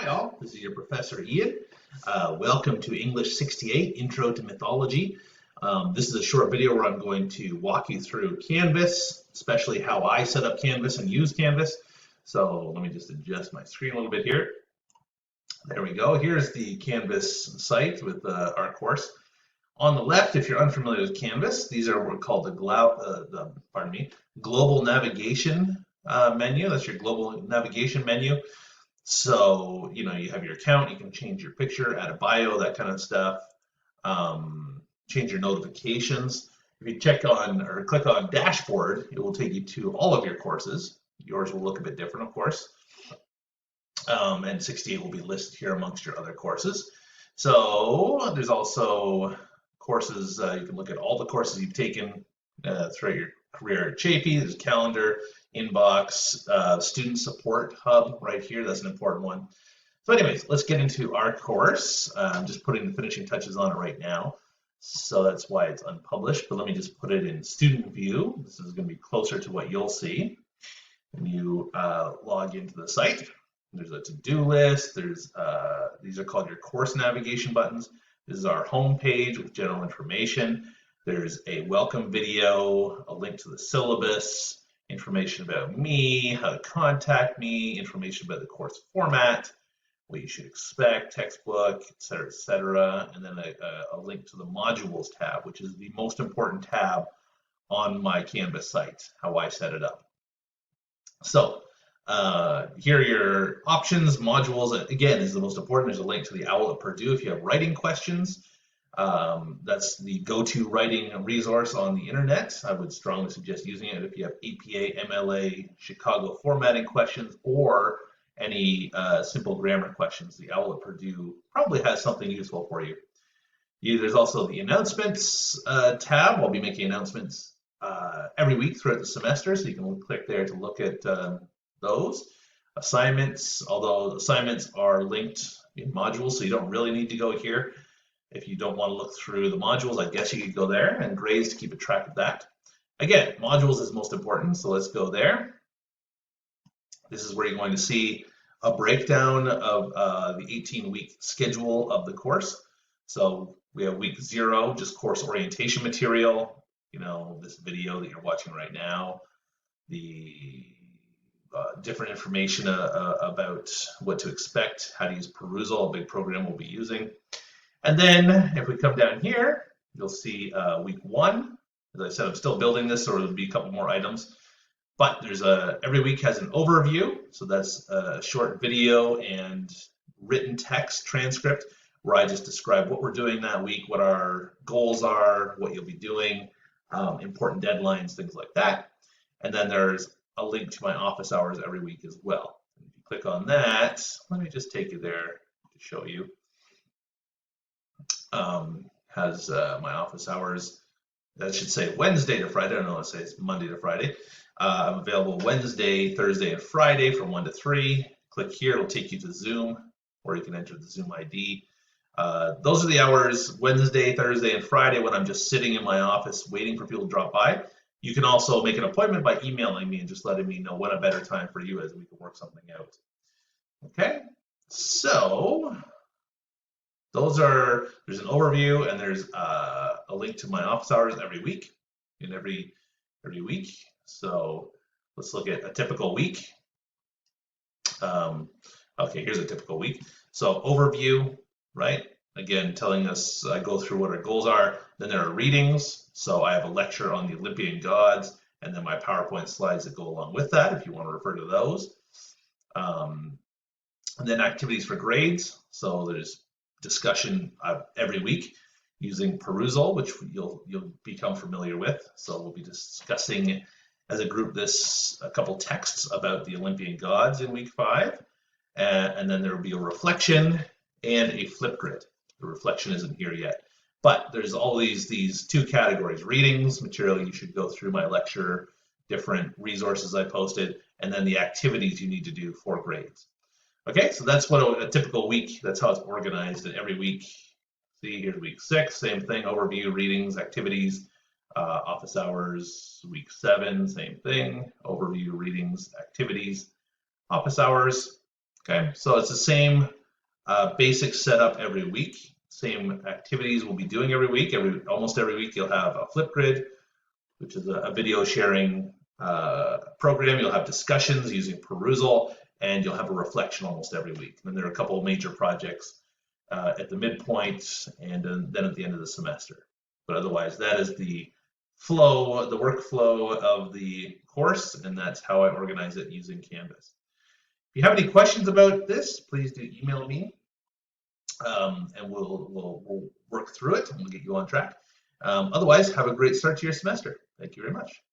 Hi all, this is your Professor Ian. Welcome to English 68, Intro to Mythology. This is a short video where I'm going to walk you through Canvas, especially how I set up Canvas and use Canvas. So let me just adjust my screen a little bit here. There we go. Here's the Canvas site with our course. On the left, if you're unfamiliar with Canvas, these are what are called the global navigation menu. That's your global navigation menu. So, you have your account, you can change your picture, add a bio, that kind of stuff, change your notifications. If you check on or click on dashboard, it will take you to all of your courses. Yours will look a bit different, of course. And 68 will be listed here amongst your other courses. So there's also courses, you can look at all the courses you've taken throughout your career at Chapey. There's calendar, inbox, student support hub right here. That's an important one. So anyways, let's get into our course. I'm just putting the finishing touches on it right now. So that's why it's unpublished, but let me just put it in student view. This is going to be closer to what you'll see when you log into the site. There's a to-do list. There's these are called your course navigation buttons. This is our home page with general information. There's a welcome video, a link to the syllabus, information about me, how to contact me, information about the course format, what you should expect, textbook, etc., and then a link to the modules tab, which is the most important tab on my Canvas site, how I set it up. So here are your options. Modules, again, is the most important. There's a link to the OWL at Purdue if you have writing questions. That's the go-to writing resource on the internet. I would strongly suggest using it if you have APA, MLA, Chicago formatting questions, or any simple grammar questions. The OWL at Purdue probably has something useful for you. There's also the announcements tab. I'll be making announcements every week throughout the semester, so you can click there to look at those. Assignments, although assignments are linked in modules, so you don't really need to go here. If you don't want to look through the modules, I guess you could go there, and grades to keep a track of that. Again, modules is most important, so let's go there. This is where you're going to see a breakdown of the 18-week schedule of the course. So we have week 0, just course orientation material, this video that you're watching right now, the different information about what to expect, how to use Perusal, a big program we'll be using. And then if we come down here, you'll see week 1. As I said, I'm still building this, so there'll be a couple more items. But there's every week has an overview. So that's a short video and written text transcript where I just describe what we're doing that week, what our goals are, what you'll be doing, important deadlines, things like that. And then there's a link to my office hours every week as well. If you click on that, let me just take you there to show you. Has my office hours. That should say Wednesday to Friday. I don't know, it says Monday to Friday. I'm available Wednesday, Thursday, and Friday from 1 to 3. Click here, it'll take you to Zoom, or you can enter the Zoom ID. Those are the hours, Wednesday, Thursday, and Friday, when I'm just sitting in my office waiting for people to drop by. You can also make an appointment by emailing me and just letting me know when a better time for you is, and we can work something out. Okay, so there's an overview, and there's a link to my office hours every week, every week. So let's look at a typical week. Okay, here's a typical week. So overview, right? Again, telling us, I go through what our goals are. Then there are readings. So I have a lecture on the Olympian gods, and then my PowerPoint slides that go along with that, if you want to refer to those. And then activities for grades. So there's discussion every week using Perusal, which you'll become familiar with. So we'll be discussing as a group a couple texts about the Olympian gods in week 5, and then there will be a reflection and a flip grid. The reflection isn't here yet, but there's all these 2 categories: readings, material you should go through my lecture, different resources I posted, and then the activities you need to do for grades. Okay, so that's what a typical week, that's how it's organized. And every week, see, here's week 6, same thing, overview, readings, activities, office hours. Week 7, same thing, overview, readings, activities, office hours. Okay, so it's the same basic setup every week. Same activities we'll be doing every week. Almost every week you'll have a Flipgrid, which is a video sharing program. You'll have discussions using Perusal, and you'll have a reflection almost every week. And then there are a couple of major projects at the midpoint and then at the end of the semester. But otherwise, that is the flow, the workflow of the course, and that's how I organize it using Canvas. If you have any questions about this, please do email me, and we'll work through it and we'll get you on track. Otherwise, have a great start to your semester. Thank you very much.